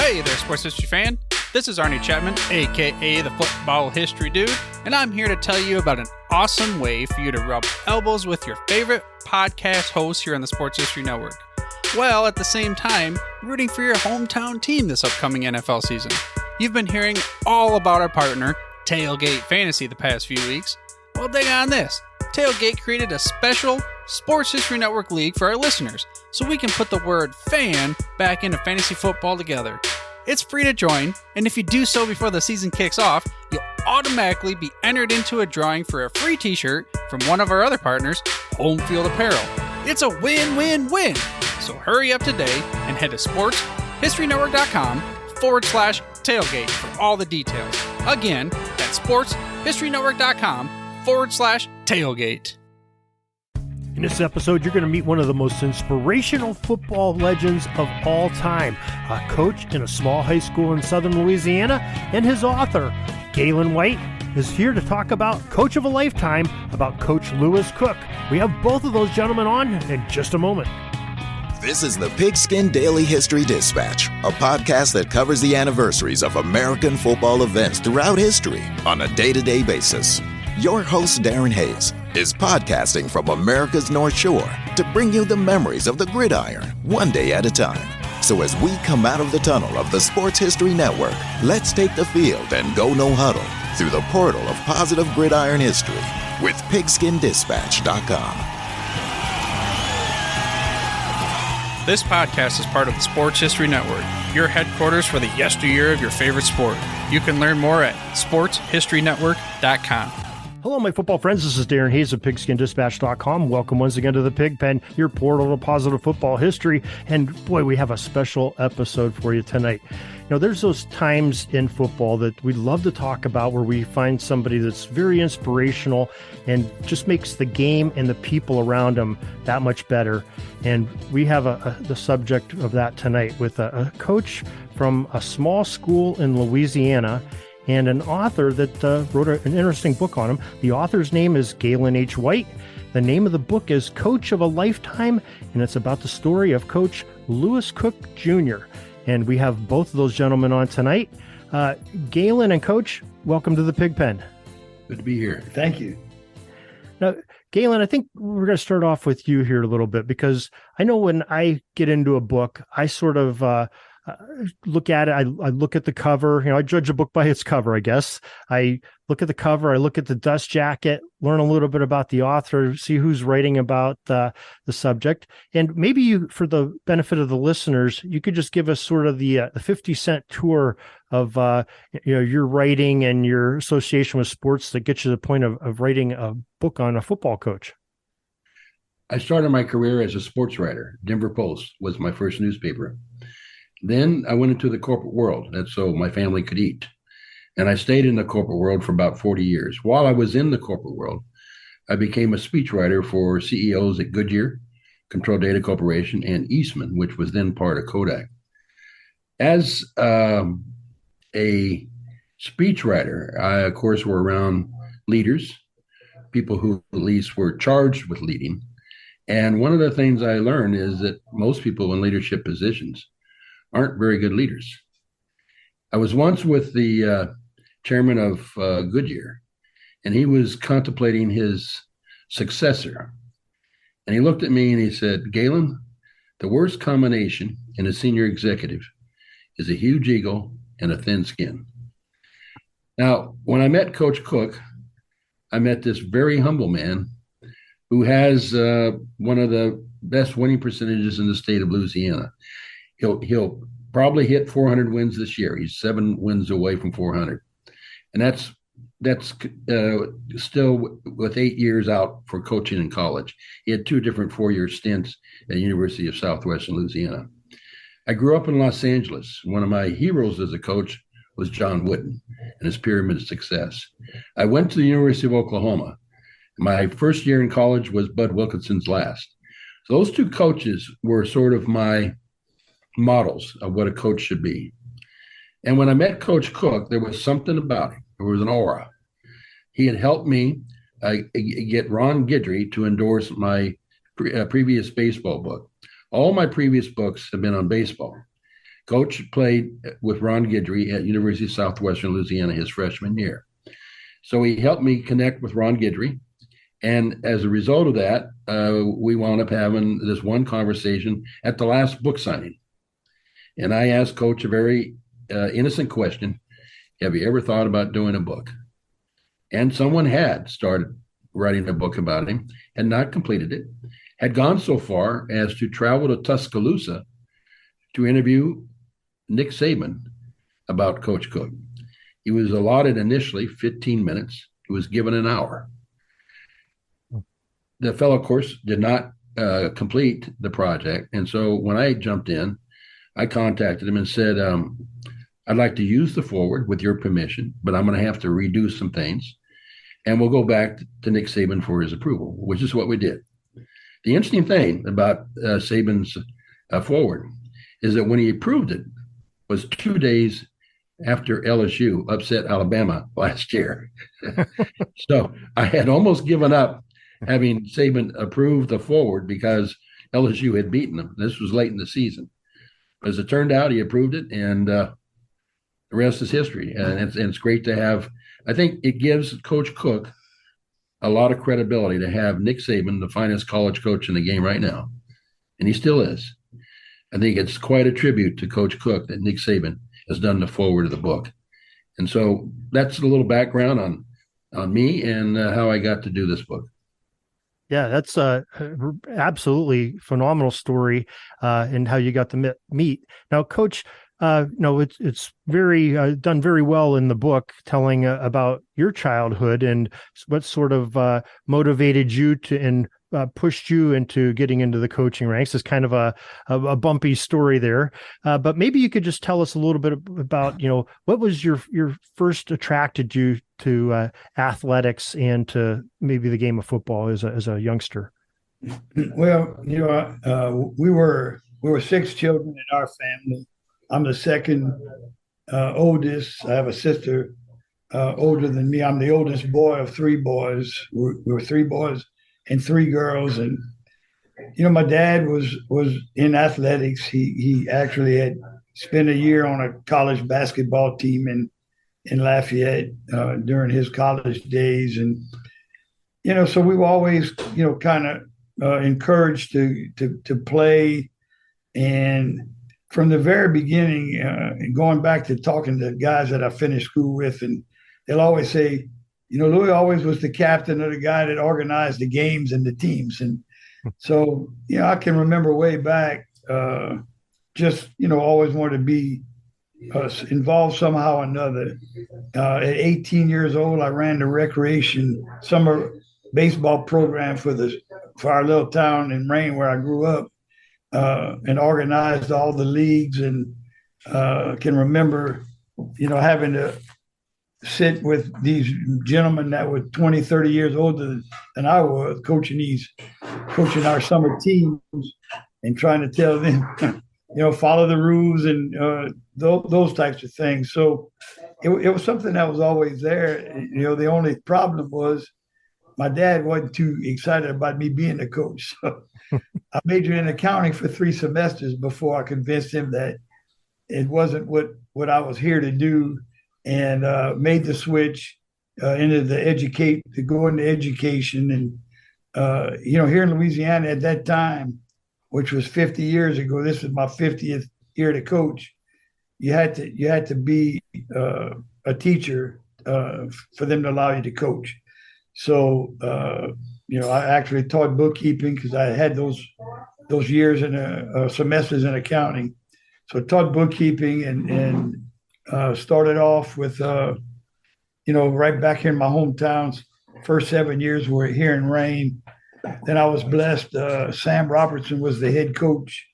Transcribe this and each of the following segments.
Hey there, sports history fan. This is Arnie Chapman, aka the Football History Dude, and I'm here to tell you about an awesome way for you to rub elbows with your favorite podcast hosts here on the Sports History Network, while at the same time rooting for your hometown team this upcoming NFL season. You've been hearing all about our partner, Tailgate Fantasy, the past few weeks. Well, dig on this. Tailgate created a special Sports History Network league for our listeners, so we can put the word fan back into fantasy football together. It's free to join, and if you do so before the season kicks off, you'll automatically be entered into a drawing for a free t-shirt from one of our other partners, Home Field Apparel. It's a win-win-win! So hurry up today and head to sportshistorynetwork.com/tailgate for all the details. Again, that's sportshistorynetwork.com/tailgate. In this episode, you're going to meet one of the most inspirational football legends of all time, a coach in a small high school in southern Louisiana, and his author, Gaylon White, is here to talk about Coach of a Lifetime, about Coach Lewis Cook. We have both of those gentlemen on in just a moment. This is the Pigskin Daily History Dispatch, a podcast that covers the anniversaries of American football events throughout history on a day-to-day basis. Your host, Darren Hayes, is podcasting from America's North Shore to bring you the memories of the gridiron, one day at a time. So as we come out of the tunnel of the Sports History Network, let's take the field and go no huddle through the portal of positive gridiron history with pigskindispatch.com. This podcast is part of the Sports History Network, your headquarters for the yesteryear of your favorite sport. You can learn more at sportshistorynetwork.com. Hello, my football friends. This is Darren Hayes of pigskindispatch.com. Welcome once again to the Pig Pen, your portal to positive football history. And boy, we have a special episode for you tonight. You know, there's those times in football that we'd love to talk about where we find somebody that's very inspirational and just makes the game and the people around them that much better. And we have the subject of that tonight with a coach from a small school in Louisiana and an author that wrote an interesting book on him. The author's name is Gaylon H. White. The name of the book is Coach of a Lifetime, and it's about the story of Coach Lewis Cook Jr. And we have both of those gentlemen on tonight. Gaylon and Coach, welcome to the Pig Pen. Good to be here. Thank you. Now, Gaylon, I think we're going to start off with you here a little bit, because I know when I get into a book, I sort of look at it. I look at the cover. You know, I judge a book by its cover, I guess. I look at the cover. I look at the dust jacket, learn a little bit about the author, see who's writing about the subject. And maybe you, for the benefit of the listeners, you could just give us sort of the 50-cent tour of your writing and your association with sports that gets you to the point of writing a book on a football coach. I started my career as a sports writer. Denver Post was my first newspaper. Then I went into the corporate world, and so my family could eat. And I stayed in the corporate world for about 40 years. While I was in the corporate world, I became a speechwriter for CEOs at Goodyear, Control Data Corporation, and Eastman, which was then part of Kodak. As a speechwriter, I, of course, were around leaders, people who at least were charged with leading. And one of the things I learned is that most people in leadership positions aren't very good leaders. I was once with the chairman of Goodyear, and he was contemplating his successor. And he looked at me and he said, Gaylon, the worst combination in a senior executive is a huge ego and a thin skin. Now, when I met Coach Cook, I met this very humble man who has one of the best winning percentages in the state of Louisiana. He'll probably hit 400 wins this year. He's 7 wins away from 400. And that's still with 8 years out for coaching in college. He had 2 different 4-year stints at the University of Southwestern Louisiana. I grew up in Los Angeles. One of my heroes as a coach was John Wooden and his pyramid of success. I went to the University of Oklahoma. My first year in college was Bud Wilkinson's last. So those 2 coaches were sort of my models of what a coach should be. And when I met Coach Cook, there was something about him. There was an aura. He had helped me get Ron Guidry to endorse my previous baseball book. All my previous books have been on baseball. Coach played with Ron Guidry at University of Southwestern Louisiana his freshman year. So he helped me connect with Ron Guidry. And as a result of that, we wound up having this one conversation at the last book signing. And I asked Coach a very innocent question. Have you ever thought about doing a book? And someone had started writing a book about him, had not completed it, had gone so far as to travel to Tuscaloosa to interview Nick Saban about Coach Cook. He was allotted initially 15 minutes. He was given an hour. The fellow, of course, did not complete the project. And so when I jumped in, I contacted him and said, I'd like to use the forward with your permission, but I'm going to have to redo some things. And we'll go back to Nick Saban for his approval, which is what we did. The interesting thing about Saban's forward is that when he approved it was 2 days after LSU upset Alabama last year. So I had almost given up having Saban approve the forward because LSU had beaten them. This was late in the season. As it turned out, he approved it, and the rest is history. And it's great to have. I think it gives Coach Cook a lot of credibility to have Nick Saban, the finest college coach in the game right now, and he still is. I think it's quite a tribute to Coach Cook that Nick Saban has done the forward of the book. And so that's a little background on me and how I got to do this book. Yeah, that's a absolutely phenomenal story, and how you got to meet. Now, Coach, it's very done very well in the book, telling about your childhood and what sort of motivated you to and pushed you into getting into the coaching ranks. It's kind of a bumpy story there, but maybe you could just tell us a little bit about what was your first attracted you to athletics and to maybe the game of football as a youngster. Well, we were 6 children in our family. I'm the second oldest. I have a sister older than me. I'm the oldest boy of 3 boys. We were 3 boys and 3 girls. And, my dad was in athletics. He actually had spent a year on a college basketball team in Lafayette during his college days. And, so we were always, kind of encouraged to play. And from the very beginning, going back to talking to guys that I finished school with, and they'll always say, Louis always was the captain or the guy that organized the games and the teams. And so, I can remember way back, just, always wanted to be involved somehow or another. At 18 years old, I ran the recreation summer baseball program for our little town in Maine where I grew up, and organized all the leagues, and can remember, having to sit with these gentlemen that were 20, 30 years older than I was, coaching our summer teams and trying to tell them, follow the rules and those types of things. So it was something that was always there. The only problem was my dad wasn't too excited about me being a coach. So I majored in accounting for 3 semesters before I convinced him that it wasn't what I was here to do, and made the switch to go into education. And, here in Louisiana at that time, which was 50 years ago, this was my 50th year to coach, you had to be a teacher for them to allow you to coach. So, I actually taught bookkeeping because I had those years in semesters in accounting. So I taught bookkeeping and started off with, right back here in my hometown. First 7 years were here in Rain. Then I was blessed. Sam Robertson was the head coach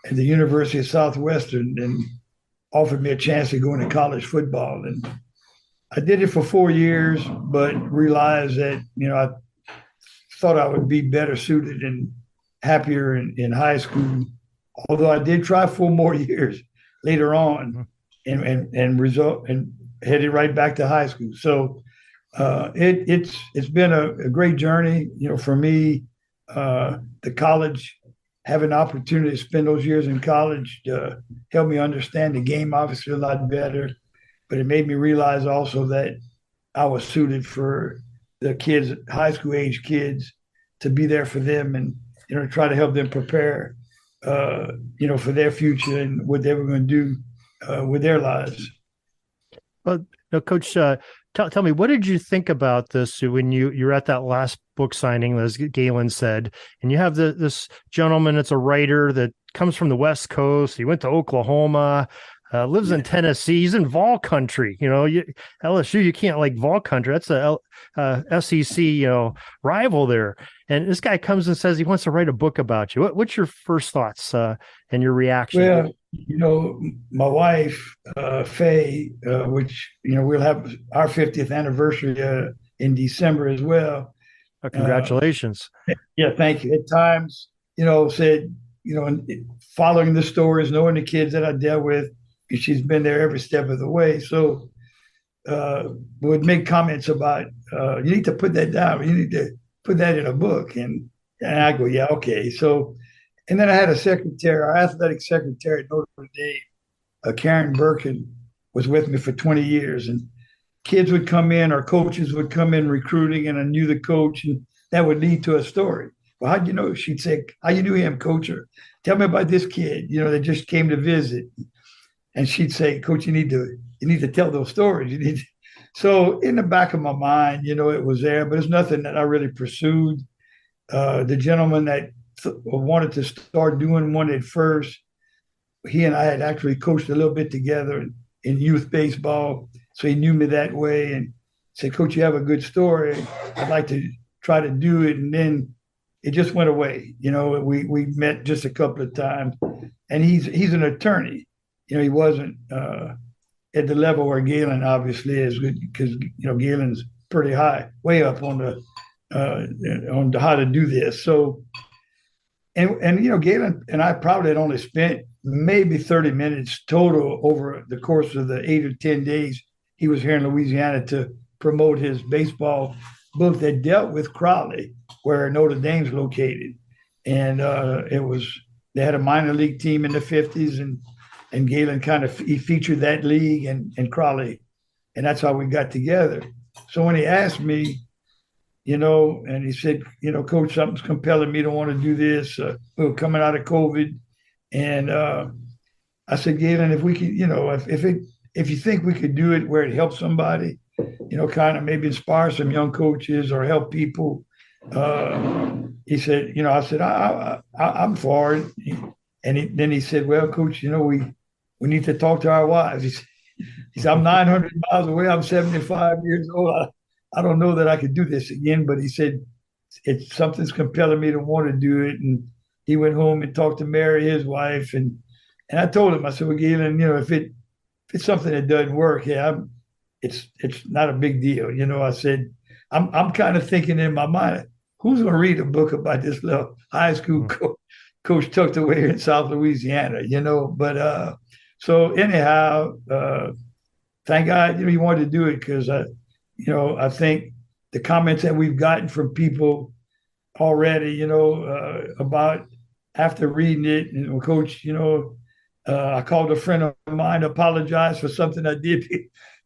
at the University of Southwestern and offered me a chance to go into college football. And I did it for 4 years, but realized that, I thought I would be better suited and happier in high school. Although I did try 4 more years later on and headed right back to high school. So it's been a great journey, for me. The college have an opportunity to spend those years in college helped me understand the game obviously a lot better. But it made me realize also that I was suited for the kids, high school age kids, to be there for them and try to help them prepare, for their future and what they were going to do with their lives. Well, Coach, tell me, what did you think about this when you're at that last book signing, as Gaylon said, and you have this gentleman that's a writer that comes from the West Coast. He went to Oklahoma, lives in Tennessee. He's in Vol country. LSU, you can't like Vol country. That's a SEC, rival there. And this guy comes and says he wants to write a book about you. What's your first thoughts and your reaction? Well, my wife, Faye, which, we'll have our 50th anniversary in December as well. Congratulations. Yeah, thank you. At times, said, following the stories, knowing the kids that I dealt with, she's been there every step of the way. So would make comments about, you need to put that down. You need to put that in a book. And I go, yeah, okay. So, and then I had a secretary, our athletic secretary at Notre Dame, Karen Birkin, was with me for 20 years. And kids would come in, or coaches would come in recruiting, and I knew the coach, and that would lead to a story. Well, how'd you know? She'd say, how you knew him, coach? Or tell me about this kid, that just came to visit. And she'd say, Coach, you need to tell those stories. So in the back of my mind, it was there, but it's nothing that I really pursued. The gentleman that wanted to start doing one at first, he and I had actually coached a little bit together in youth baseball. So he knew me that way and said, Coach, you have a good story. I'd like to try to do it. And then it just went away. We met just a couple of times, and he's an attorney. He wasn't at the level where Gaylon obviously is, because Gaylon's pretty high, way up on the how to do this. So, and Gaylon and I probably had only spent maybe 30 minutes total over the course of the 8 or 10 days he was here in Louisiana to promote his baseball book that dealt with Crowley, where Notre Dame's located, and they had a minor league team in the 50s, and Gaylon he featured that league and Crowley, and that's how we got together. So when he asked me, and he said, Coach, something's compelling me to want to do this. We were coming out of COVID, and I said, Gaylon, if we could, if you think we could do it where it helps somebody, kind of maybe inspire some young coaches or help people. He said, I said, I'm for it. And then he said, well, Coach, we need to talk to our wives. He said, I'm 900 miles away. I'm 75 years old. I don't know that I could do this again. But he said, something's compelling me to want to do it. And he went home and talked to Mary, his wife. And I told him, I said, well, Gaylon, if it's something that doesn't work, it's not a big deal. I said, I'm kind of thinking in my mind, who's going to read a book about this little high school coach tucked away here in South Louisiana, But so anyhow, thank God, he wanted to do it, because I think the comments that we've gotten from people already, about after reading it, and Coach, I called a friend of mine to apologize for something I did.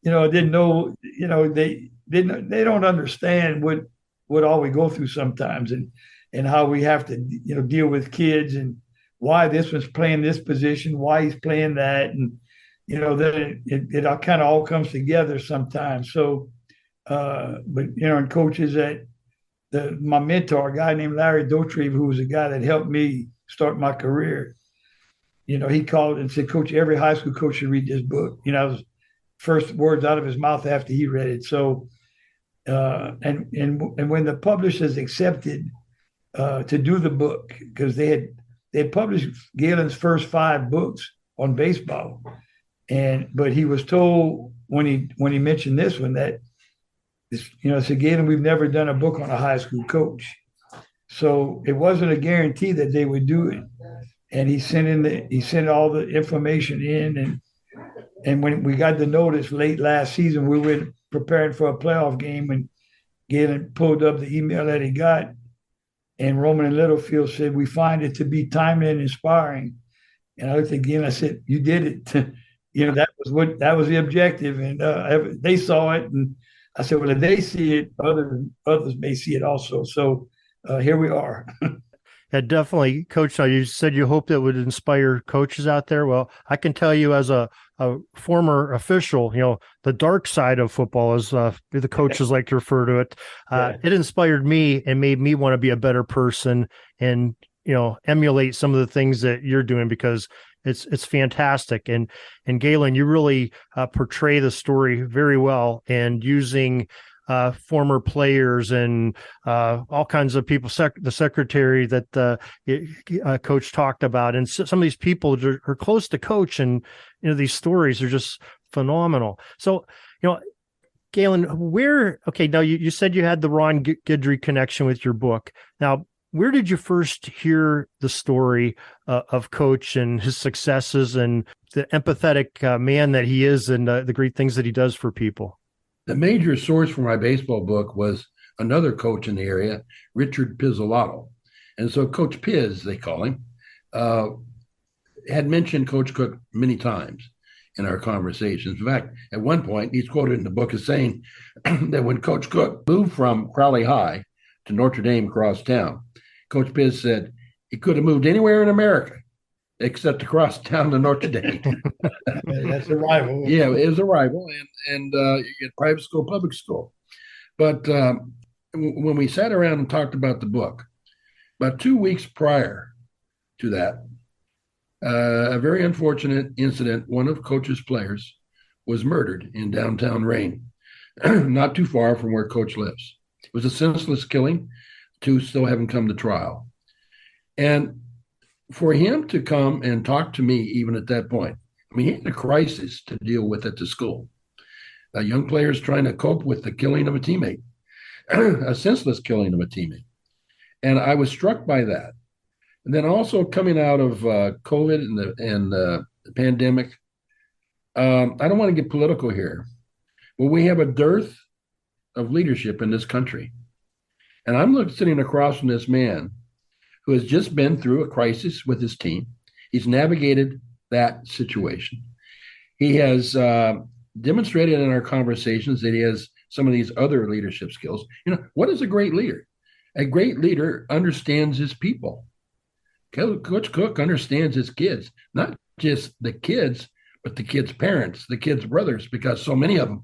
I didn't know, they don't understand what all we go through sometimes, and how we have to, deal with kids, and why this one's playing this position, why he's playing that. And, then it kind of all comes together sometimes. So, but, and coaches my mentor, a guy named Larry Dotrieve, who was a guy that helped me start my career, he called and said, Coach, every high school coach should read this book. Was first words out of his mouth after he read it. So, and when the publishers accepted to do the book, because they had published Gaylon's first 5 books on baseball, but he was told when he mentioned this one that said, Gaylon, we've never done a book on a high school coach, so it wasn't a guarantee that they would do it. And he sent all the information in, and when we got the notice late last season, we were preparing for a playoff game, when Gaylon pulled up the email that he got. And Roman and Littlefield said, we find it to be timely and inspiring. And I looked again, I said, you did it. That was the objective. And they saw it. And I said, well, if they see it, others may see it also. So here we are. Yeah, definitely. Coach, now you said you hoped it would inspire coaches out there. Well, I can tell you as a former official, the dark side of football, as the coaches like to refer to it. It inspired me and made me want to be a better person and, emulate some of the things that you're doing, because it's fantastic. And Gaylon, you really portray the story very well, and using former players and all kinds of people, the secretary that Coach talked about, and some of these people are close to Coach, and these stories are just phenomenal. So Gaylon, now you said you had the Ron Guidry connection with your book. Now, where did you first hear the story of Coach and his successes and the empathetic man that he is, and the great things that he does for people? The major source for my baseball book was another coach in the area, Richard Pizzolato. And so Coach Piz, they call him, had mentioned Coach Cook many times in our conversations. In fact, at one point, he's quoted in the book as saying that when Coach Cook moved from Crowley High to Notre Dame across town, Coach Piz said he could have moved anywhere in America except across town to Notre Dame. That's a rival. Yeah, it was a rival, and private school, public school. But when we sat around and talked about the book, about 2 weeks prior to that, a very unfortunate incident, one of Coach's players was murdered in downtown Rayne, not too far from where Coach lives. It was a senseless killing. Two still haven't come to trial. And for him to come and talk to me even at that point, I mean, he had a crisis to deal with at the school. A young player is trying to cope with the killing of a teammate, a senseless killing of a teammate. And I was struck by that. And then also coming out of COVID and the pandemic, I don't want to get political here, but we have a dearth of leadership in this country. And I'm sitting across from this man who has just been through a crisis with his team. He's navigated that situation. He has demonstrated in our conversations that he has some of these other leadership skills. What is a great leader? A great leader understands his people. Coach Cook understands his kids, not just the kids, but the kids' parents, the kids' brothers, because so many of them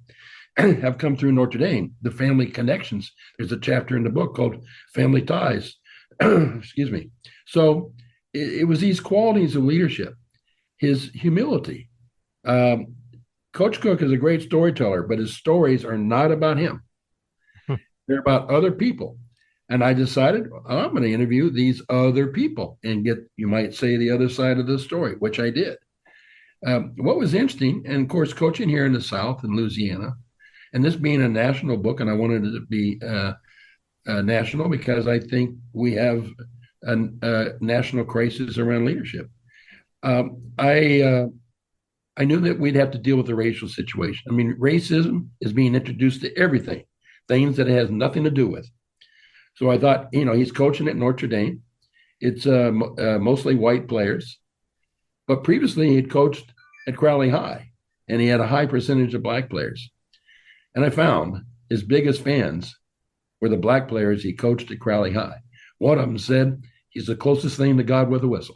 have come through Notre Dame, the family connections. There's a chapter in the book called Family Ties. Excuse me. So it was these qualities of leadership, his humility. Coach Cook is a great storyteller, but his stories are not about him. They're about other people. And I decided I'm going to interview these other people and get, you might say, the other side of the story, which I did. What was interesting, and of course, coaching here in the South in Louisiana, and this being a national book, and I wanted it to be national because I think we have a national crisis around leadership. I knew that we'd have to deal with the racial situation. I mean, racism is being introduced to everything, things that it has nothing to do with. So I thought, he's coaching at Notre Dame. It's mostly white players. But previously, he had coached at Crowley High, and he had a high percentage of black players. And I found his biggest fans were the black players he coached at Crowley High. One of them said he's the closest thing to God with a whistle.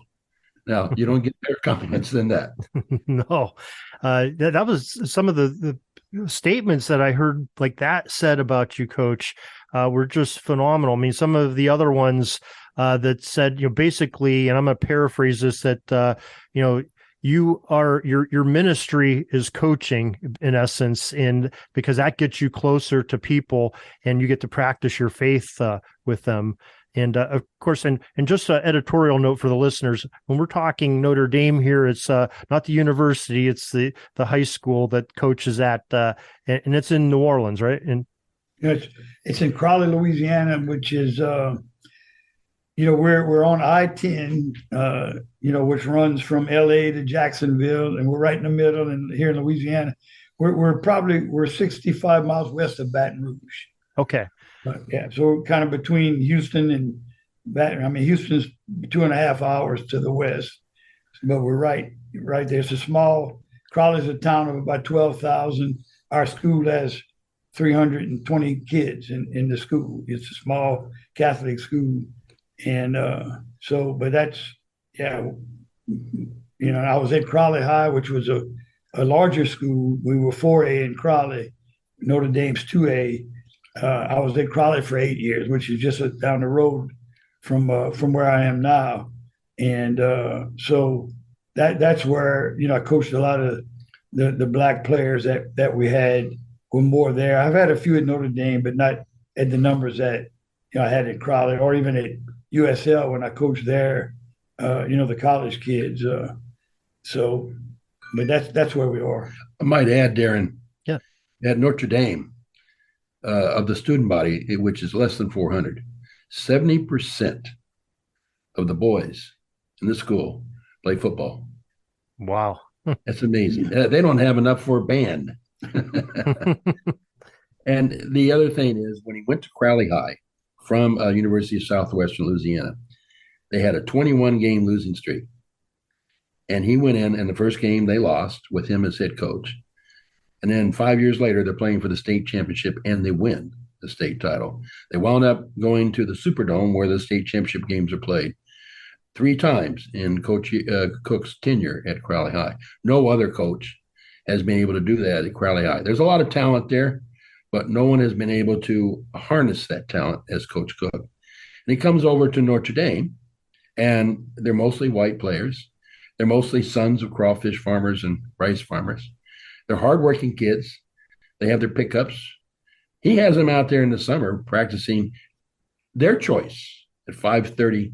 Now, you don't get better compliments than that. No. That was some of the statements that I heard like that said about you, Coach, were just phenomenal. I mean, some of the other ones that said, basically, and I'm going to paraphrase this, that, your ministry is coaching in essence, and because that gets you closer to people and you get to practice your faith with them. And of course, and just an editorial note for the listeners, when we're talking Notre Dame here, it's not the university, it's the high school that Coach is at, and it's in New Orleans, right? And it's in Crowley, Louisiana, which is we're on I-10, which runs from LA to Jacksonville, and we're right in the middle. And here in Louisiana, we're 65 miles west of Baton Rouge. Okay. Yeah, so we're kind of between Houston Houston's 2.5 hours to the west, but we're right there. It's a small. Crowley's a town of about 12,000. Our school has 320 kids in the school. It's a small Catholic school, and but that's yeah. I was at Crowley High, which was a larger school. We were 4A in Crowley. Notre Dame's 2A. I was at Crowley for 8 years, which is just down the road from where I am now, and so that's where I coached a lot of the black players that we had were more there. I've had a few at Notre Dame, but not at the numbers that I had at Crowley or even at USL when I coached there. The college kids. But that's where we are. I might add, Darren. Yeah. At Notre Dame, of the student body, which is less than 400, 70% of the boys in the school play football. Wow. That's amazing. They don't have enough for a band. And the other thing is, when he went to Crowley High from University of Southwestern Louisiana, they had a 21-game losing streak. And he went in, and the first game they lost with him as head coach. And then 5 years later, they're playing for the state championship, and they win the state title. They wound up going to the Superdome, where the state championship games are played, 3 times in Coach Cook's tenure at Crowley High. No other coach has been able to do that at Crowley High. There's a lot of talent there, but no one has been able to harness that talent as Coach Cook. And he comes over to Notre Dame, and they're mostly white players. They're mostly sons of crawfish farmers and rice farmers. They're hardworking kids. They have their pickups. He has them out there in the summer practicing their choice at 5:30,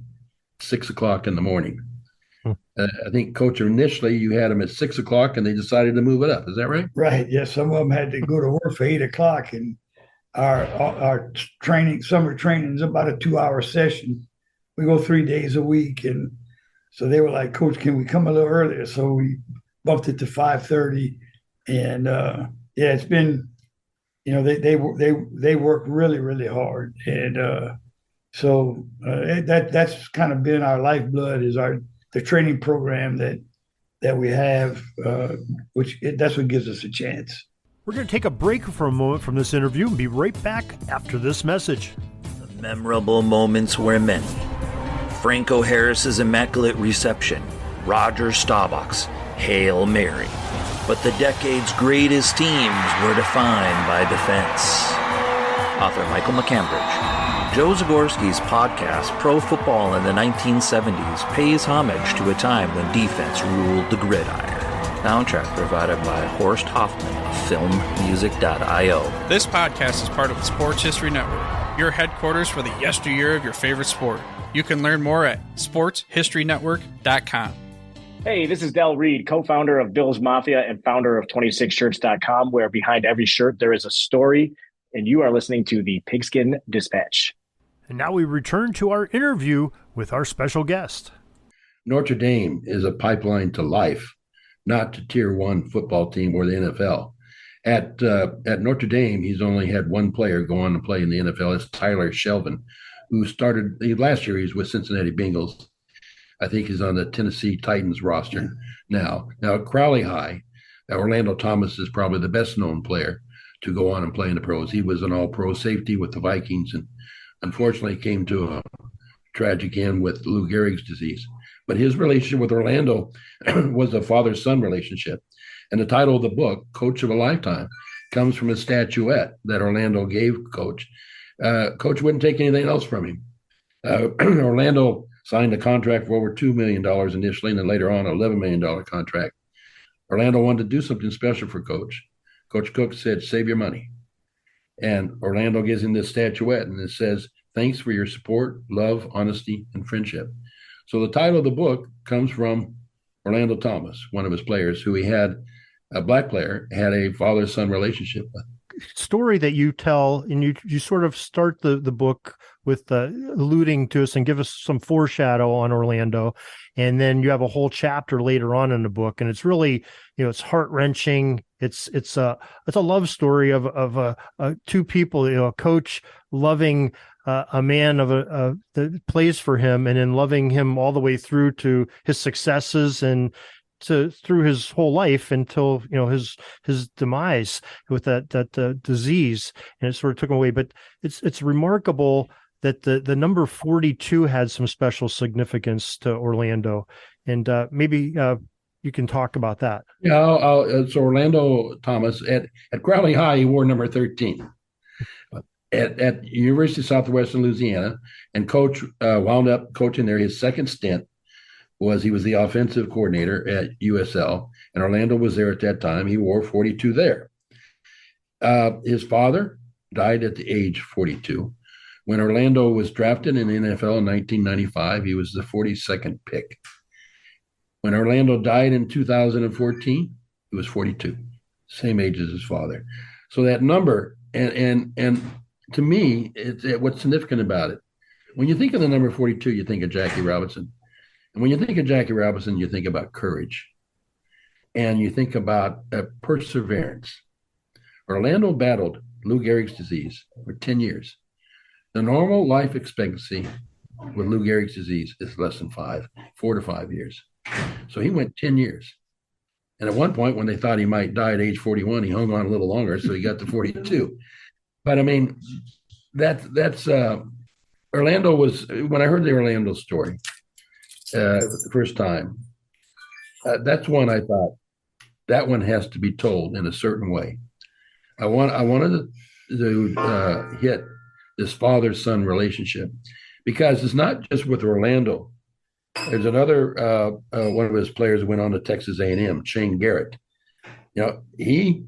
6 o'clock in the morning. I think, Coach, initially you had them at 6 o'clock, and they decided to move it up. Is that right? Right. Yes. Some of them had to go to work for 8 o'clock, and our training, summer training, is about a 2-hour session. We go 3 days a week, and so they were like, "Coach, can we come a little earlier?" So we bumped it to 5:30, and it's been, they work really, really hard, and that's kind of been our lifeblood, is the training program that we have, that's what gives us a chance. We're going to take a break for a moment from this interview and be right back after this message. The memorable moments were many. Franco Harris's immaculate reception, Roger Staubach's Hail Mary. But the decade's greatest teams were defined by defense. Author Michael McCambridge. Joe Zagorski's podcast, Pro Football in the 1970s, pays homage to a time when defense ruled the gridiron. Soundtrack provided by Horst Hoffman of filmmusic.io. This podcast is part of the Sports History Network, your headquarters for the yesteryear of your favorite sport. You can learn more at sportshistorynetwork.com. Hey, this is Del Reed, co-founder of Bill's Mafia and founder of 26shirts.com, where behind every shirt there is a story, and you are listening to the Pigskin Dispatch. And now we return to our interview with our special guest. Notre Dame is a pipeline to life, not to Tier 1 football team or the NFL. At Notre Dame, he's only had one player go on to play in the NFL. It's Tyler Shelvin, who started last year. He's with Cincinnati Bengals. I think he's on the Tennessee Titans roster now. Now at Crowley High, Orlando Thomas is probably the best known player to go on and play in the pros. He was an all-pro safety with the Vikings, and unfortunately came to a tragic end with Lou Gehrig's disease. But his relationship with Orlando was a father-son relationship. And the title of the book, Coach of a Lifetime, comes from a statuette that Orlando gave Coach. Coach wouldn't take anything else from him. Orlando signed a contract for over $2 million initially, and then later on, an $11 million contract. Orlando wanted to do something special for Coach. Coach Cook said, "Save your money." And Orlando gives him this statuette, and it says, "Thanks for your support, love, honesty, and friendship." So the title of the book comes from Orlando Thomas, one of his players, who he had, a black player, had a father-son relationship with. Story that you tell, and you sort of start the book with alluding to us and give us some foreshadow on Orlando, and then you have a whole chapter later on in the book, and it's really, it's heart-wrenching. It's a love story of two people, a coach loving a man that plays for him, and in loving him all the way through to his successes and through his whole life until his demise with that disease, and it sort of took him away. But it's remarkable that the number 42 had some special significance to Orlando, and maybe you can talk about that. Yeah, it's Orlando Thomas at Crowley High. He wore number 13 at University of Southwestern Louisiana, and Coach wound up coaching there. His second stint he was the offensive coordinator at USL, and Orlando was there at that time. He wore 42 there. His father died at the age 42. When Orlando was drafted in the NFL in 1995, he was the 42nd pick. When Orlando died in 2014, he was 42, same age as his father. So that number, and to me, what's significant about it, when you think of the number 42, you think of Jackie Robinson. And when you think of Jackie Robinson, you think about courage, and you think about perseverance. Orlando battled Lou Gehrig's disease for 10 years. The normal life expectancy with Lou Gehrig's disease is less than 4 to 5 years. So he went 10 years. And at one point, when they thought he might die at age 41, he hung on a little longer, so he got to 42. But I mean, that's Orlando was, when I heard the Orlando story the first time, that's one I thought, that one has to be told in a certain way. I wanted to hit this father-son relationship, because it's not just with Orlando. There's another one of his players who went on to Texas A&M, Shane Garrett. He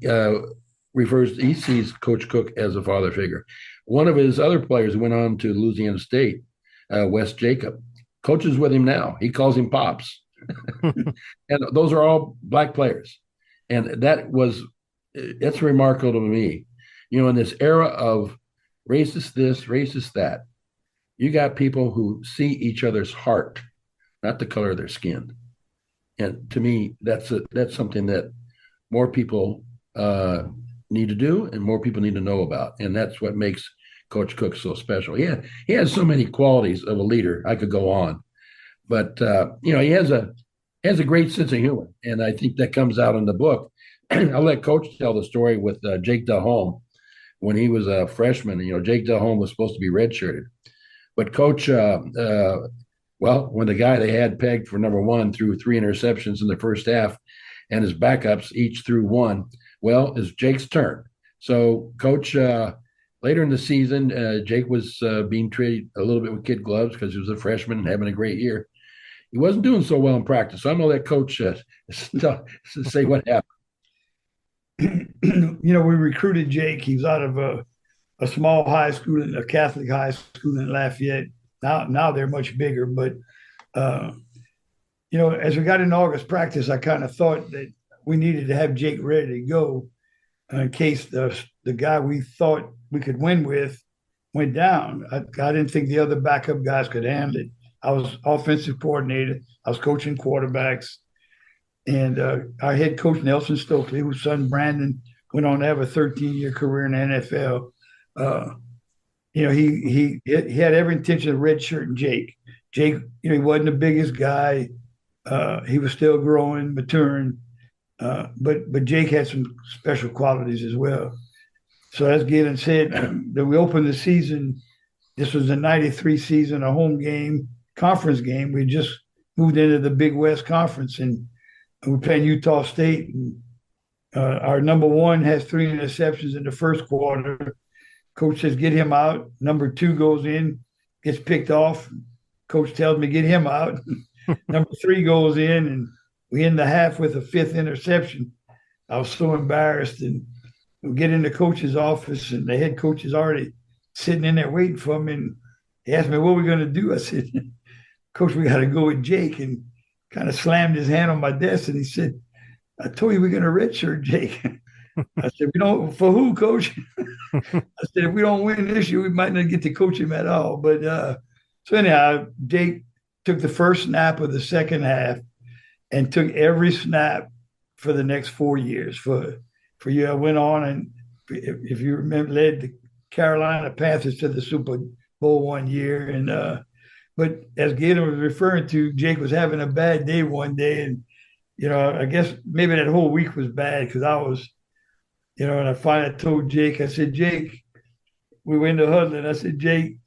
sees Coach Cook as a father figure. One of his other players went on to Louisiana State, Wes Jacob, coaches with him now. He calls him Pops. And those are all Black players. And that's remarkable to me. In this era of racist this, racist that, you got people who see each other's heart, not the color of their skin. And to me, that's something that more people need to do, and more people need to know about. And that's what makes Coach Cook so special. Yeah, he has so many qualities of a leader. I could go on, but he has a great sense of humor, and I think that comes out in the book. I'll let Coach tell the story with Jake Delhomme when he was a freshman. Jake Delhomme was supposed to be redshirted, but Coach, when the guy they had pegged for number one threw 3 interceptions in the first half, and his backups each threw 1, it's Jake's turn. So Coach, later in the season, Jake was being treated a little bit with kid gloves because he was a freshman and having a great year. He wasn't doing so well in practice. So I'm going to let Coach say what happened. We recruited Jake. He was out of a small high school, a Catholic high school in Lafayette. Now they're much bigger, but as we got in August practice, I kind of thought that we needed to have Jake ready to go in case the guy we thought we could win with went down. I didn't think the other backup guys could handle it. I was offensive coordinator. I was coaching quarterbacks. And our head coach, Nelson Stokely, whose son Brandon went on to have a 13-year career in the NFL, he had every intention of redshirting Jake. Jake, he wasn't the biggest guy. He was still growing, maturing. But Jake had some special qualities as well. So as Gaylon said, that we opened the season. This was the 93 season, a home game, conference game. We just moved into the Big West Conference, and we're playing Utah State. And, our number 1 has 3 interceptions in the first quarter. Coach says, get him out. Number 2 goes in, gets picked off. Coach tells me, get him out. Number 3 goes in, and we end the half with a 5th interception. I was so embarrassed. And we get into coach's office, and the head coach is already sitting in there waiting for me. And he asked me, what are we going to do? I said, Coach, we got to go with Jake. And kind of slammed his hand on my desk, and he said, I told you we're going to redshirt Jake. I said, we don't, for who, Coach? I said, if we don't win this year, we might not get to coach him at all. But so anyhow, Jake took the first snap of the second half and took every snap for the next 4 years. For you, I went on, and if you remember, led the Carolina Panthers to the Super Bowl one year. And but as Gaylon was referring to, Jake was having a bad day one day, and I guess maybe that whole week was bad because I was, and I finally told Jake, I said, Jake, we went to huddle, and I said, Jake,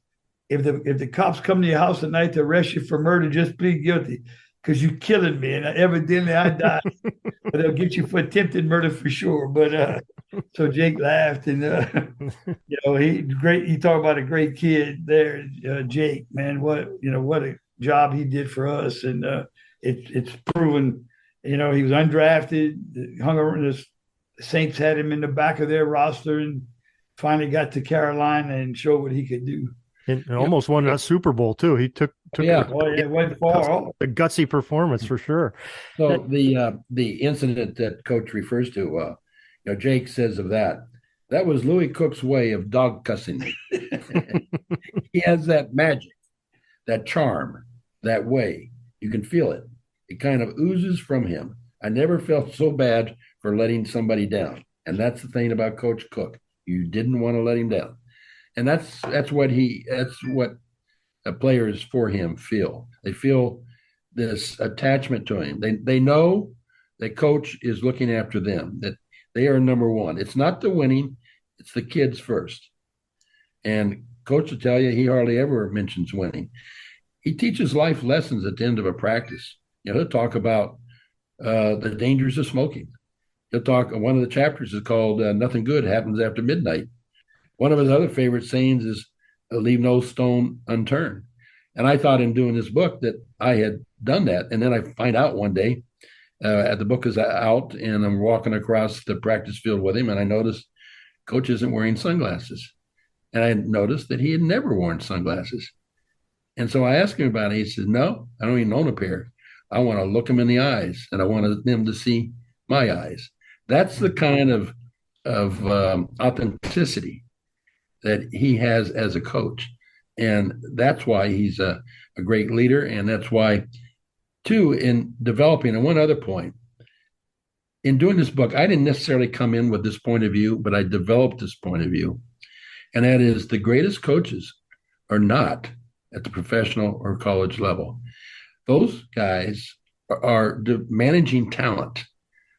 if the cops come to your house tonight to arrest you for murder, just plead guilty because you're killing me, and evidently I died. But they'll get you for attempted murder for sure. But so Jake laughed, and he great. He talked about a great kid there, Jake. Man, what a job he did for us, and it's proven. He was undrafted, hung around. The Saints had him in the back of their roster, and finally got to Carolina and showed what he could do. And almost won that Super Bowl too. He took it went far. A gutsy performance for sure. So the incident that Coach refers to, Jake says of that was Louis Cook's way of dog cussing me. He has that magic, that charm, that way. You can feel it. It kind of oozes from him. I never felt so bad for letting somebody down. And that's the thing about Coach Cook. You didn't want to let him down. And that's what the players for him feel. They feel this attachment to him. They know that Coach is looking after them, that they are number one. It's not the winning, it's the kids first. And Coach will tell you he hardly ever mentions winning. He teaches life lessons at the end of a practice. He'll talk about the dangers of smoking. He'll talk, one of the chapters is called Nothing Good Happens After Midnight. One of his other favorite sayings is leave no stone unturned. And I thought in doing this book that I had done that. And then I find out one day, the book is out and I'm walking across the practice field with him, and I noticed Coach isn't wearing sunglasses. And I noticed that he had never worn sunglasses. And so I asked him about it. He said, no, I don't even own a pair. I want to look him in the eyes, and I wanted them to see my eyes. That's the kind of authenticity that he has as a coach. And that's why he's a great leader. And that's why, too, in developing, and one other point, in doing this book, I didn't necessarily come in with this point of view, but I developed this point of view. And that is the greatest coaches are not at the professional or college level. Those guys are managing talent.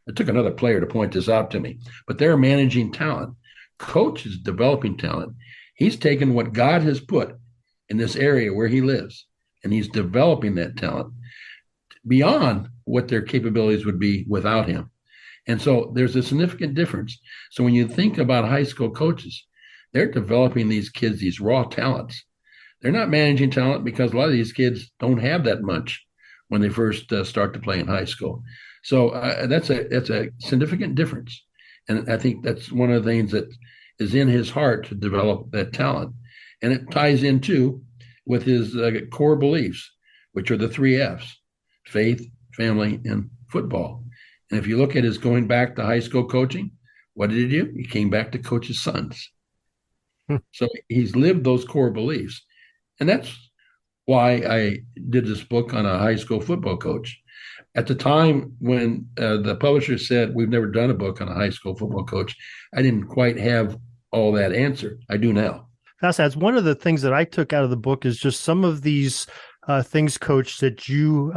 It took another player to point this out to me, but they're managing talent. Coach is developing talent. He's taken what God has put in this area where he lives, and he's developing that talent beyond what their capabilities would be without him. And so there's a significant difference. So when you think about high school coaches, they're developing these kids, these raw talents. They're not managing talent because a lot of these kids don't have that much when they first start to play in high school. So that's a significant difference. And I think that's one of the things that is in his heart to develop that talent. And it ties in, too, with his core beliefs, which are the 3 Fs: faith, family, and football. And if you look at his going back to high school coaching, what did he do? He came back to coach his sons. So he's lived those core beliefs. And that's why I did this book on a high school football coach. At the time when the publisher said, we've never done a book on a high school football coach, I didn't quite have all that answer. I do now. That's one of the things that I took out of the book is just some of these things, Coach, that you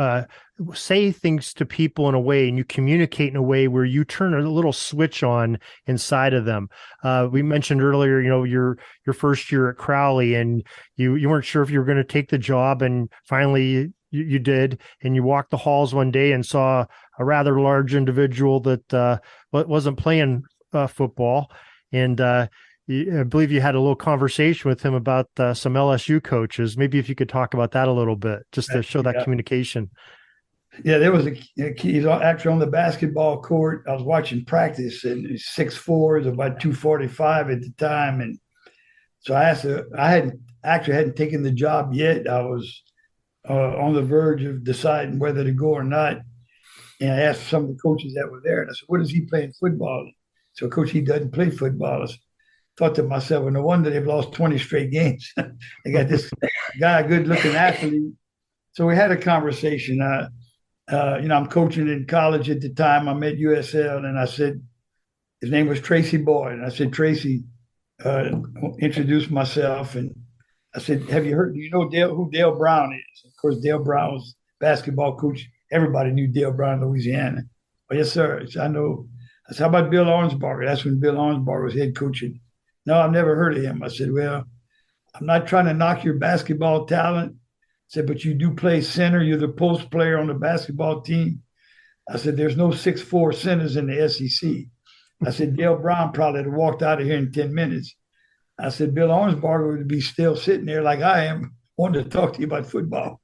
say things to people in a way and you communicate in a way where you turn a little switch on inside of them. We mentioned earlier, your first year at Crowley, and you weren't sure if you were going to take the job, and finally you did, and you walked the halls one day and saw a rather large individual that wasn't playing football, and I believe you had a little conversation with him about some LSU coaches. Maybe if you could talk about that a little bit, just to show that communication. Yeah, there was he's actually on the basketball court. I was watching practice, and he's 6'4", is about 245 at the time. And so I asked her, I hadn't taken the job yet. I was on the verge of deciding whether to go or not. And I asked some of the coaches that were there, and I said, what is he playing football? So, Coach, he doesn't play football. I thought to myself, well, no wonder they've lost 20 straight games. They got this guy, a good-looking athlete. So we had a conversation. I'm coaching in college at the time. I'm at USL, and I said, his name was Tracy Boyd. And I said, Tracy, introduced myself. And I said, have you heard, do you know who Dale Brown is? Of course, Dale Brown was basketball coach. Everybody knew Dale Brown in Louisiana. Oh, yes, sir. I said, I know. I said, how about Bill Arnsbarger? That's when Bill Arnsbarger was head coaching. No, I've never heard of him. I said, well, I'm not trying to knock your basketball talent. I said, but you do play center. You're the post player on the basketball team. I said, there's no 6'4" centers in the SEC. I said, Dale Brown probably had walked out of here in 10 minutes. I said, Bill Arnsbarger would be still sitting there like I am, wanting to talk to you about football.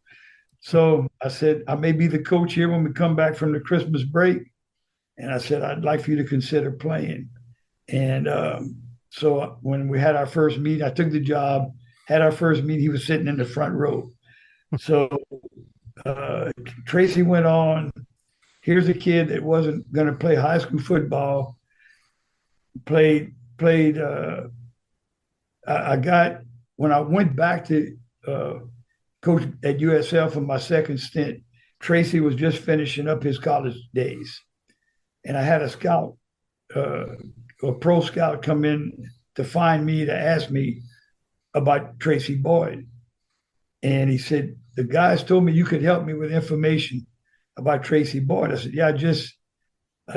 So I said, I may be the coach here when we come back from the Christmas break. And I said, I'd like for you to consider playing. And so when we had our first meeting, I took the job, had our first meeting, he was sitting in the front row. So Tracy went on. Here's a kid that wasn't going to play high school football. Played. I got, when I went back to coach at USL for my second stint, Tracy was just finishing up his college days. And I had a scout, a pro scout, come in to find me to ask me about Tracy Boyd. And he said, the guys told me you could help me with information about Tracy Boyd. I said, yeah, just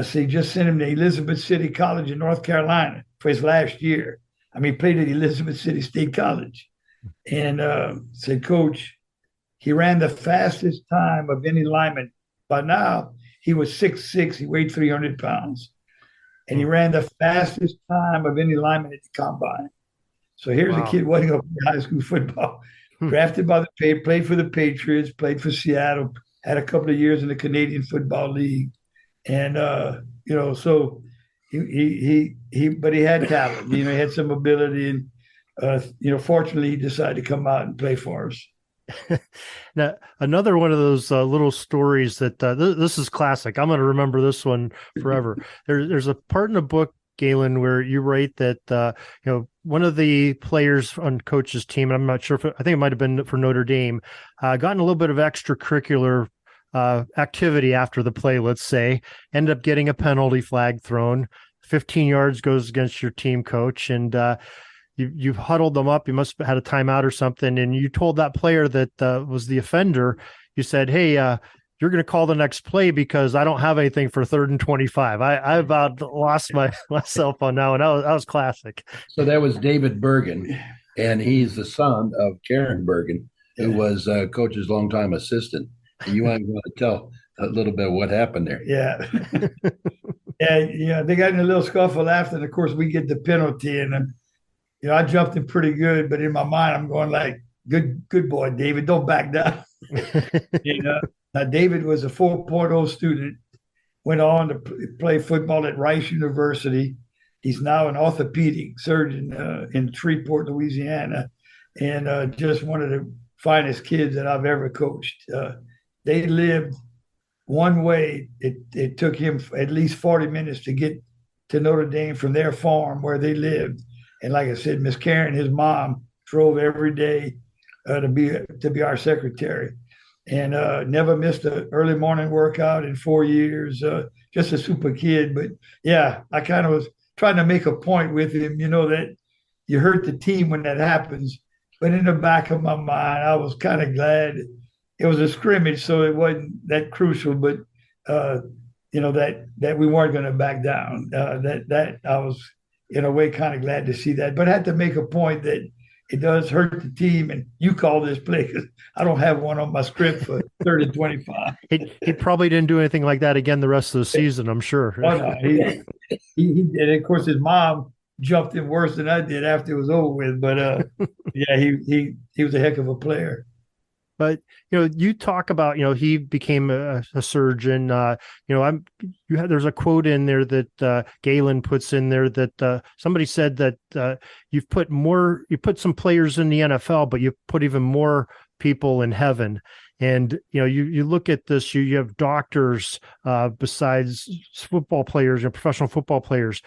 send him to Elizabeth City College in North Carolina for his last year. I mean, he played at Elizabeth City State College. And said, Coach, he ran the fastest time of any lineman. By now, he was 6'6", he weighed 300 pounds. And he ran the fastest time of any lineman at the combine. So here's a kid wanting to play high school football. Drafted by the played for the Patriots, played for Seattle, had a couple of years in the Canadian Football League. And, so but he had talent, he had some ability. And, fortunately, he decided to come out and play for us. Now, another one of those little stories that this is classic. I'm going to remember this one forever. There's a part in the book, Gaylon, where you write that, one of the players on Coach's team, and I'm not sure I think it might have been for Notre Dame, gotten a little bit of extracurricular activity after the play, let's say, ended up getting a penalty flag thrown. 15 yards goes against your team coach, and you've huddled them up. You must have had a timeout or something. And you told that player that was the offender, you said, hey, you're going to call the next play because I don't have anything for 3rd and 25. I about lost myself on that one. That was classic. So that was David Bergen, and he's the son of Karen Bergen, who was Coach's longtime assistant. And you want to tell a little bit of what happened there? Yeah. They got in a little scuffle after, and of course we get the penalty, and I jumped in pretty good, but in my mind I'm going like, good boy, David, don't back down. Now David was a 4.0 student, went on to play football at Rice University. He's now an orthopedic surgeon in Shreveport, Louisiana, and just one of the finest kids that I've ever coached. They lived one way. It took him at least 40 minutes to get to Notre Dame from their farm where they lived. And like I said, Miss Karen, his mom, drove every day to be our secretary, and never missed an early morning workout in 4 years. Just a super kid. But yeah, I kind of was trying to make a point with him, that you hurt the team when that happens. But in the back of my mind, I was kind of glad it was a scrimmage, so it wasn't that crucial. But that we weren't going to back down. That I was in a way kind of glad to see that. But I had to make a point that it does hurt the team, and you call this play because I don't have one on my script for 3rd and 25. He probably didn't do anything like that again the rest of the season, I'm sure. Oh, no, he did. Of course, his mom jumped in worse than I did after it was over with. But yeah, he was a heck of a player. But you talk about he became a surgeon. There's a quote in there that Gaylon puts in there that somebody said that you put some players in the NFL, but you put even more people in heaven. And you look at this. You have doctors besides football players, professional football players.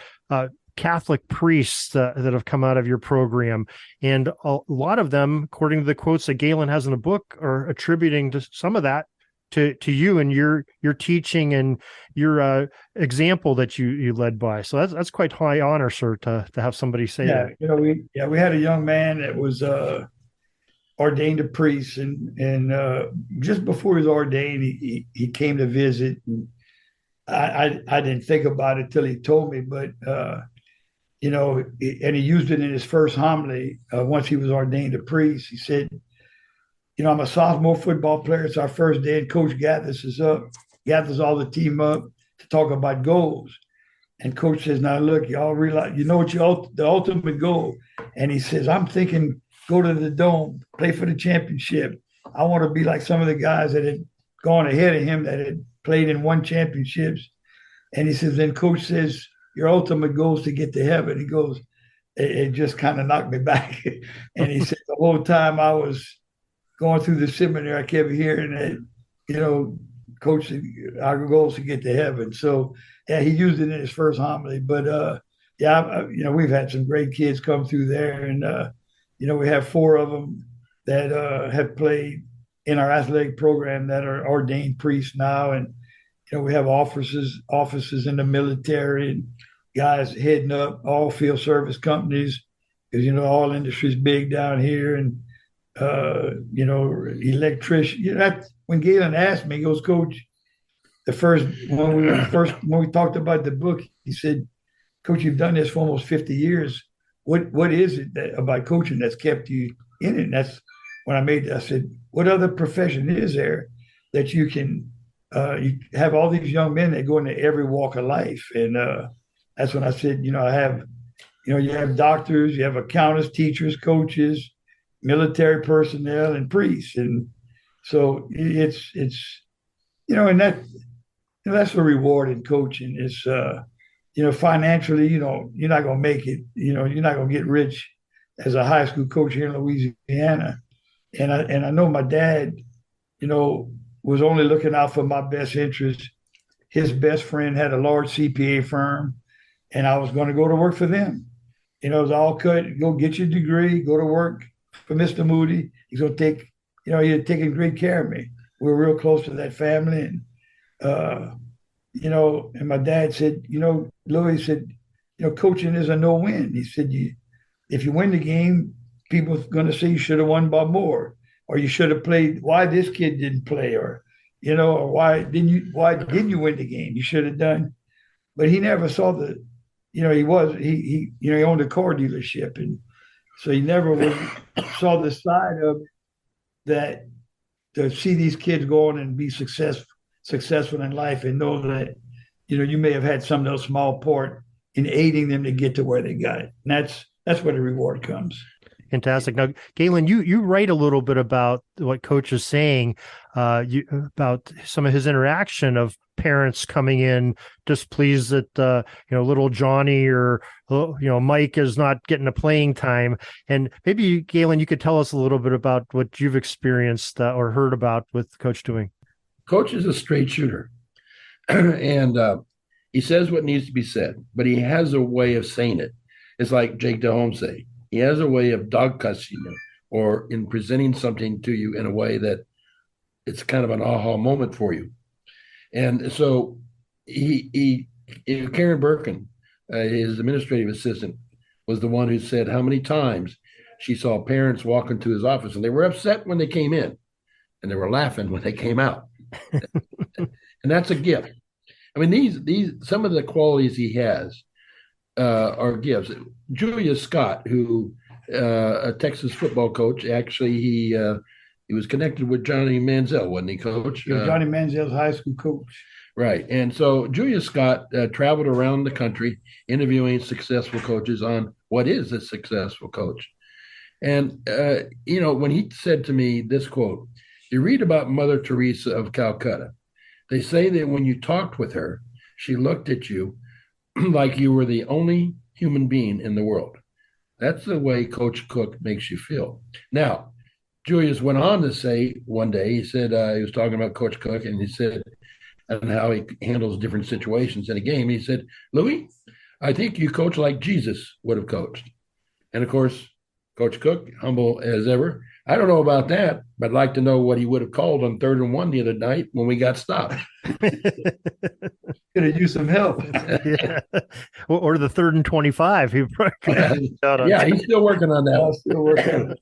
Catholic priests that have come out of your program. And a lot of them, according to the quotes that Gaylon has in the book, are attributing to some of that to you and your teaching and your example that you led by. So that's quite high honor, sir, to have somebody say that. We had a young man that was ordained a priest, and just before he was ordained, he came to visit. And I didn't think about it till he told me, but and he used it in his first homily once he was ordained a priest. He said, I'm a sophomore football player. It's our first day, and Coach gathers all the team up to talk about goals. And Coach says, now look, y'all realize, what the ultimate goal. And he says, I'm thinking, go to the Dome, play for the championship. I want to be like some of the guys that had gone ahead of him that had played and won championships. And he says, then Coach says, your ultimate goal is to get to heaven. He goes, it just kind of knocked me back. And he said, the whole time I was going through the seminary, I kept hearing that, Coach, our goal is to get to heaven. So, yeah, he used it in his first homily. But, we've had some great kids come through there. And, we have 4 of them that have played in our athletic program that are ordained priests now. And, we have officers in the military and guys heading up all field service companies because, all industry's big down here. And, electrician. When Gaylon asked me, he goes, Coach, when we talked about the book, he said, Coach, you've done this for almost 50 years. What is it about coaching that's kept you in it? And that's when I said, what other profession is there that you can you have all these young men that go into every walk of life? And that's when I said, I have, you have doctors, you have accountants, teachers, coaches, military personnel, and priests. And so it's and that's the reward in coaching is, financially, you're not going to make it, you're not going to get rich as a high school coach here in Louisiana. And I know my dad, was only looking out for my best interest. His best friend had a large CPA firm, and I was going to go to work for them. It was all cut. Go get your degree, go to work for Mr. Moody. He's going to take, he had taken great care of me. We were real close to that family. And, and my dad said, Louis said, coaching is a no-win. He said, if you win the game, people are going to say you should have won by more, or you should have played. Why this kid didn't play, or why didn't you win the game? You should have done. But he never saw he owned a car dealership, and so he never saw the side of that, to see these kids go on and be successful in life, and know that you may have had some small part in aiding them to get to where they got it. And that's where the reward comes. Fantastic. Now, Gaylon, you write a little bit about what Coach is saying, about some of his interaction of parents coming in displeased that little Johnny or Mike is not getting a playing time. And maybe, Gaylon, you could tell us a little bit about what you've experienced or heard about with Coach doing. Coach is a straight shooter, and he says what needs to be said, but he has a way of saying it. It's like Jake DeHome say. He has a way of dog cussing you, or in presenting something to you in a way that it's kind of an aha moment for you. And so Karen Birkin, his administrative assistant, was the one who said how many times she saw parents walk into his office and they were upset when they came in and they were laughing when they came out. And that's a gift. I mean, these some of the qualities he has are gifts. Julius Scott, who a Texas football coach, actually he was connected with Johnny Manziel, wasn't he, Coach? Johnny Manziel's high school coach. Right. And so Julius Scott traveled around the country interviewing successful coaches on what is a successful coach. And, when he said to me this quote, you read about Mother Teresa of Calcutta. They say that when you talked with her, she looked at you like you were the only human being in the world. That's the way Coach Cook makes you feel. Now, Julius went on to say one day, he said, he was talking about Coach Cook, and he said, and how he handles different situations in a game. He said, Louis, I think you coach like Jesus would have coached. And of course, Coach Cook, humble as ever. I don't know about that, but I'd like to know what he would have called on 3rd and 1 the other night when we got stopped. Could have used some help. Yeah. Or the 3rd and 25. Yeah, he's still working on that. Still working.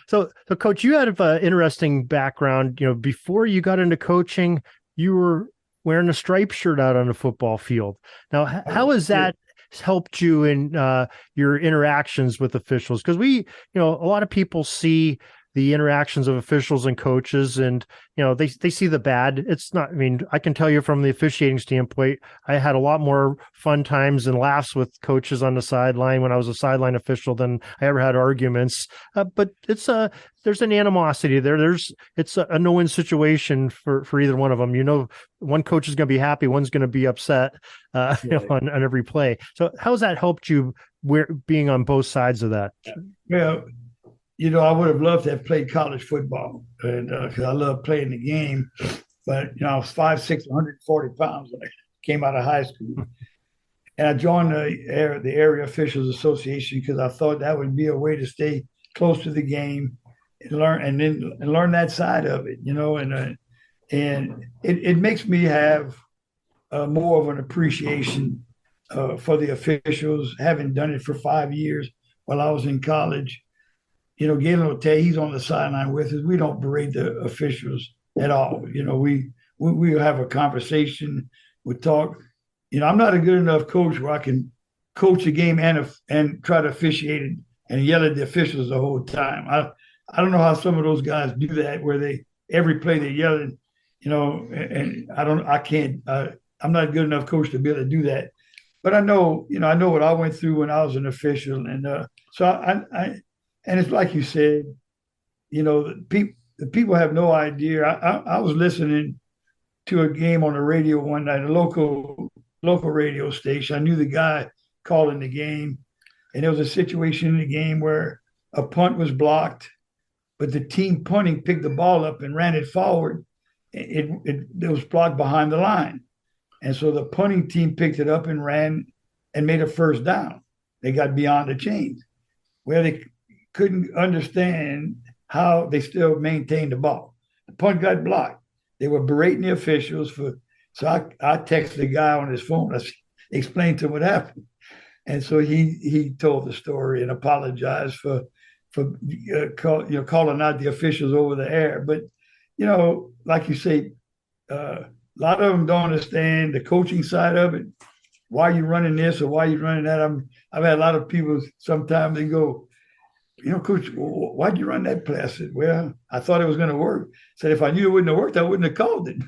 So Coach, you had an interesting background. Before you got into coaching, you were wearing a striped shirt out on the football field. Now, how has that helped you in your interactions with officials? Because a lot of people see the interactions of officials and coaches, and they see the bad. It's not, I can tell you from the officiating standpoint, I had a lot more fun times and laughs with coaches on the sideline when I was a sideline official than I ever had arguments. But there's an animosity there. It's a no-win situation for either one of them. One coach is going to be happy, one's going to be upset on every play. So how's that helped you being on both sides of that? Well, I would have loved to have played college football, and because I love playing the game. But I was 5'6", 140 pounds when I came out of high school, and I joined the Area Officials Association because I thought that would be a way to stay close to the game and learn that side of it. And it makes me have more of an appreciation for the officials, having done it for 5 years while I was in college. Gaylon will tell you, he's on the sideline with us. We don't berate the officials at all. We have a conversation. We talk. I'm not a good enough coach where I can coach a game and try to officiate it and yell at the officials the whole time. I don't know how some of those guys do that, where every play they're yelling, and I can't. I'm not a good enough coach to be able to do that. But I know what I went through when I was an official, and so and it's like you said, the people have no idea. I was listening to a game on the radio one night, a local radio station. I knew the guy calling the game, and there was a situation in the game where a punt was blocked, but the team punting picked the ball up and ran it forward. It was blocked behind the line, and so the punting team picked it up and ran and made a first down. They got beyond the chains, where they couldn't understand how they still maintained the ball. The punt got blocked. They were berating the officials so I texted the guy on his phone. I explained to him what happened. And so he told the story and apologized for calling out the officials over the air. But, like you say, a lot of them don't understand the coaching side of it. Why are you running this or why are you running that? I've had a lot of people sometimes they go, Coach, why'd you run that play? I said, well, I thought it was going to work. I said, if I knew it wouldn't have worked, I wouldn't have called it.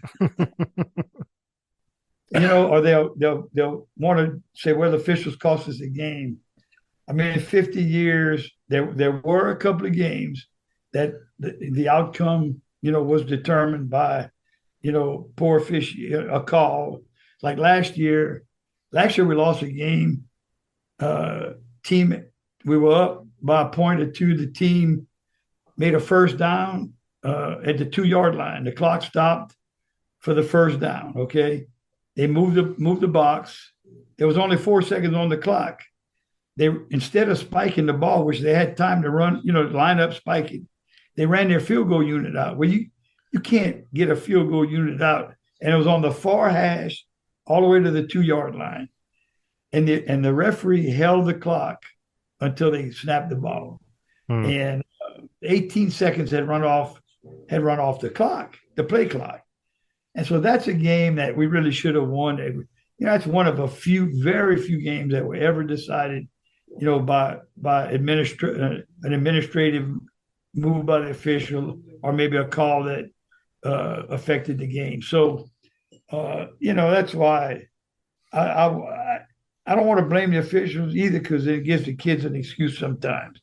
Or they'll want to say, well, the officials cost us a game. In 50 years, there were a couple of games that the outcome, was determined by, poor a call. Like last year we lost a game. We were up by a point or two. The team made a first down at the 2-yard line. The clock stopped for the first down. Okay, they moved the box. There was only 4 seconds on the clock. They, instead of spiking the ball, which they had time to run, line up, spike it, they ran their field goal unit out. Well, you can't get a field goal unit out, and it was on the far hash all the way to the 2-yard line, and the referee held the clock until they snapped the ball. And 18 seconds had run off the clock, the play clock. And so that's a game that we really should have won. That's one of very few games that were ever decided, by an administrative move by the official or maybe a call that affected the game. So, that's why I don't want to blame the officials either, because it gives the kids an excuse sometimes.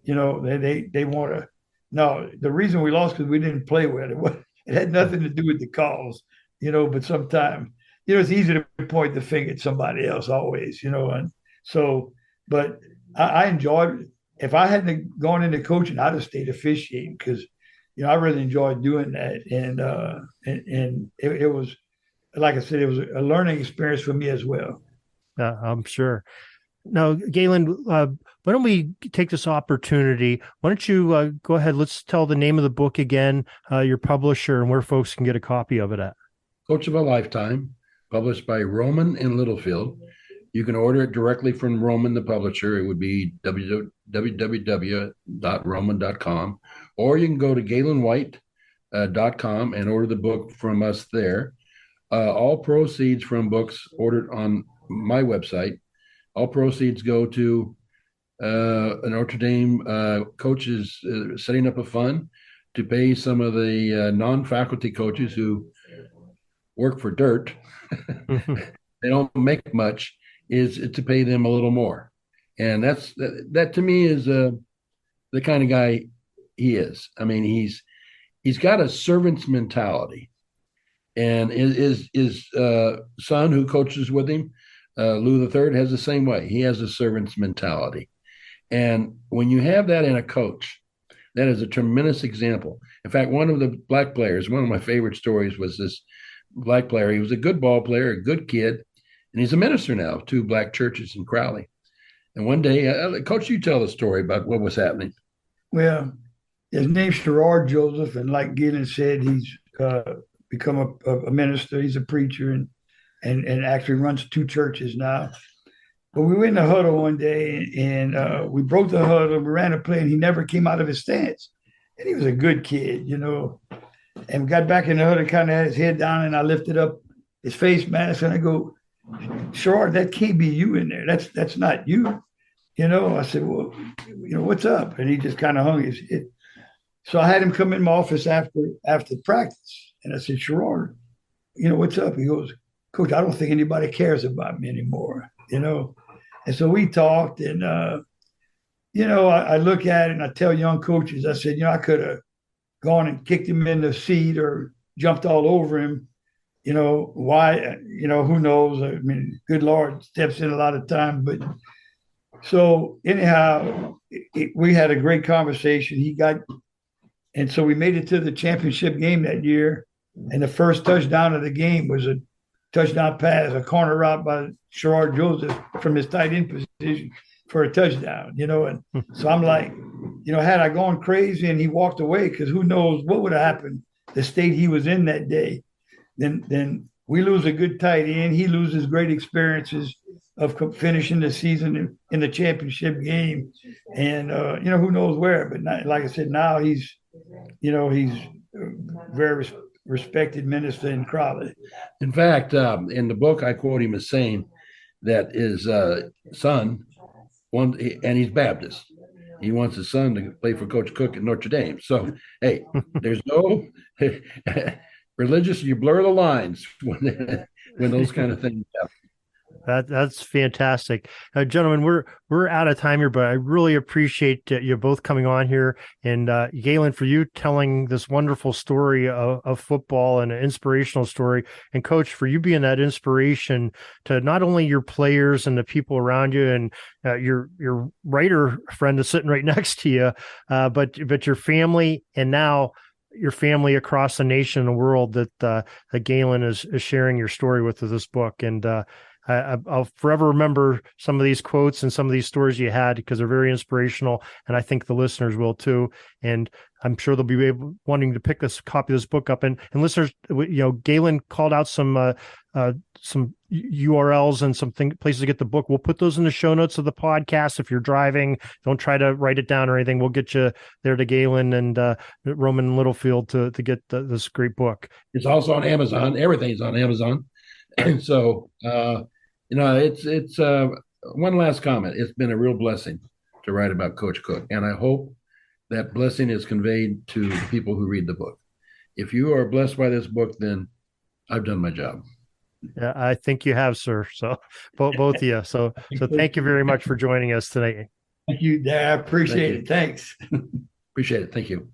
They want to. No, the reason we lost because we didn't play well. It had nothing to do with the calls, But sometimes, it's easy to point the finger at somebody else always, And so, but I enjoyed it. If I hadn't gone into coaching, I'd have stayed officiating because, I really enjoyed doing that, and it was, like I said, it was a learning experience for me as well. I'm sure. Now, Gaylon, why don't we take this opportunity? Why don't you go ahead? Let's tell the name of the book again, your publisher, and where folks can get a copy of it at. Coach of a Lifetime, published by Roman and Littlefield. You can order it directly from Roman, the publisher. It would be www.roman.com, or you can go to GaylonWhite.com and order the book from us there. All proceeds from books ordered on my website, all proceeds go to a Notre Dame coach is setting up a fund to pay some of the non-faculty coaches who work for dirt. They don't make much, is to pay them a little more. And that to me is the kind of guy he is. I mean, he's got a servant's mentality. And his son who coaches with him, Lou III, has the same way. He has a servant's mentality. And when you have that in a coach, that is a tremendous example. In fact, one of the black players, one of my favorite stories was this black player. He was a good ball player, a good kid, and he's a minister now of 2 black churches in Crowley. And one day, Coach, you tell the story about what was happening. Well, his name's Gerard Joseph, and like Gaylon said, he's become a minister. He's a preacher and actually runs 2 churches now. But we were in the huddle one day, and we broke the huddle. We ran a play, and he never came out of his stance. And he was a good kid, you know. And we got back in the huddle, kind of had his head down, and I lifted up his face mask, and I go, Gerard, that can't be you in there. That's not you. You know, I said, well, you know, what's up? And he just kind of hung his head. So I had him come in my office after practice. And I said, Gerard, you know, what's up? He goes, Coach, I don't think anybody cares about me anymore, you know. And so we talked, and, you know, I look at it and I tell young coaches, I said, you know, I could have gone and kicked him in the seat or jumped all over him. You know, why, you know, who knows? I mean, good Lord steps in a lot of time. But so anyhow, we had a great conversation. And so we made it to the championship game that year. And the first touchdown of the game was a touchdown pass, a corner route by Gerard Joseph from his tight end position for a touchdown, you know. And so I'm like, you know, had I gone crazy and he walked away, because who knows what would have happened, the state he was in that day, then we lose a good tight end. He loses great experiences of finishing the season in the championship game. And, you know, who knows where. But not, like I said, now he's very respected minister in Crowley. In fact, in the book, I quote him as saying that his son, and he's Baptist, he wants his son to play for Coach Cook at Notre Dame. So, hey, there's no religious, you blur the lines when those kind of things happen. That's fantastic. Gentlemen, we're out of time here, but I really appreciate you both coming on here. And Gaylon, for you telling this wonderful story of football and an inspirational story. And Coach, for you being that inspiration to not only your players and the people around you and your writer friend is sitting right next to you, but your family, and now your family across the nation and the world that Gaylon is sharing your story with this book. And I'll forever remember some of these quotes and some of these stories you had, because they're very inspirational, and I think the listeners will too. And I'm sure they'll be wanting to pick this copy of this book up. And listeners, you know, Gaylon called out some URLs and some places to get the book. We'll put those in the show notes of the podcast. If you're driving, don't try to write it down or anything. We'll get you there to Gaylon and Roman Littlefield to get this great book. It's also on Amazon. Everything's on Amazon. And so, you know, it's one last comment. It's been a real blessing to write about Coach Cook, and I hope that blessing is conveyed to the people who read the book. If you are blessed by this book, then I've done my job. Yeah, I think you have, sir. So both of you. So thank you very much for joining us tonight. Thank you. I appreciate it. Thanks. Appreciate it. Thank you.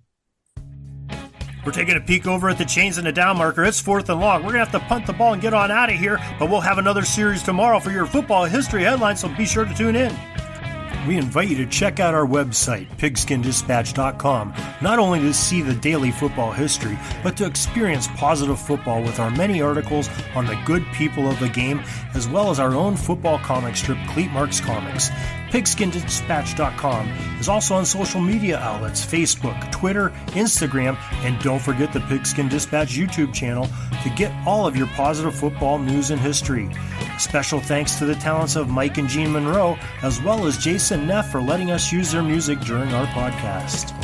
We're taking a peek over at the chains and the down marker. It's 4th and long. We're going to have to punt the ball and get on out of here, but we'll have another series tomorrow for your football history headlines, so be sure to tune in. We invite you to check out our website, pigskindispatch.com, not only to see the daily football history, but to experience positive football with our many articles on the good people of the game, as well as our own football comic strip, Cleat Marks Comics. Pigskindispatch.com is also on social media outlets, Facebook, Twitter, Instagram, and don't forget the Pigskin Dispatch YouTube channel to get all of your positive football news and history. Special thanks to the talents of Mike and Gene Monroe, as well as Jason and Neff for letting us use their music during our podcast.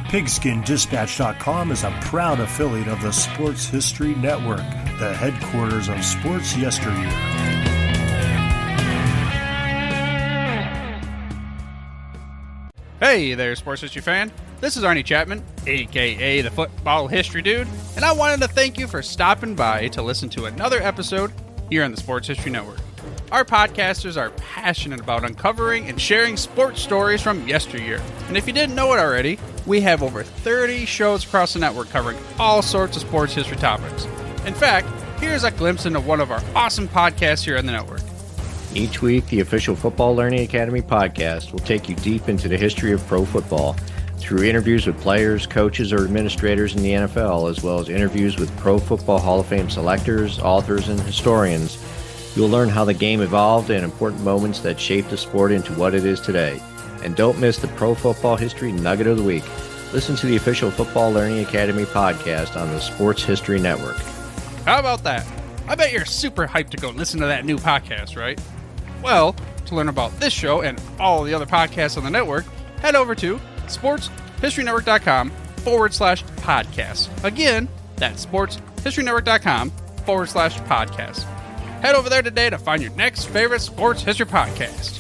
PigskinDispatch.com is a proud affiliate of the Sports History Network, the headquarters of sports yesteryear. Hey there, sports history fan. This is Arnie Chapman, aka the Football History Dude, and I wanted to thank you for stopping by to listen to another episode here on the Sports History Network. Our podcasters are passionate about uncovering and sharing sports stories from yesteryear. And if you didn't know it already, we have over 30 shows across the network covering all sorts of sports history topics. In fact, here's a glimpse into one of our awesome podcasts here on the network. Each week, the official Football Learning Academy podcast will take you deep into the history of pro football through interviews with players, coaches, or administrators in the NFL, as well as interviews with Pro Football Hall of Fame selectors, authors, and historians. You'll learn how the game evolved and important moments that shaped the sport into what it is today. And don't miss the Pro Football History Nugget of the Week. Listen to the official Football Learning Academy podcast on the Sports History Network. How about that? I bet you're super hyped to go listen to that new podcast, right? Well, to learn about this show and all the other podcasts on the network, head over to sportshistorynetwork.com/podcast. Again, that's sportshistorynetwork.com/podcast. Head over there today to find your next favorite sports history podcast.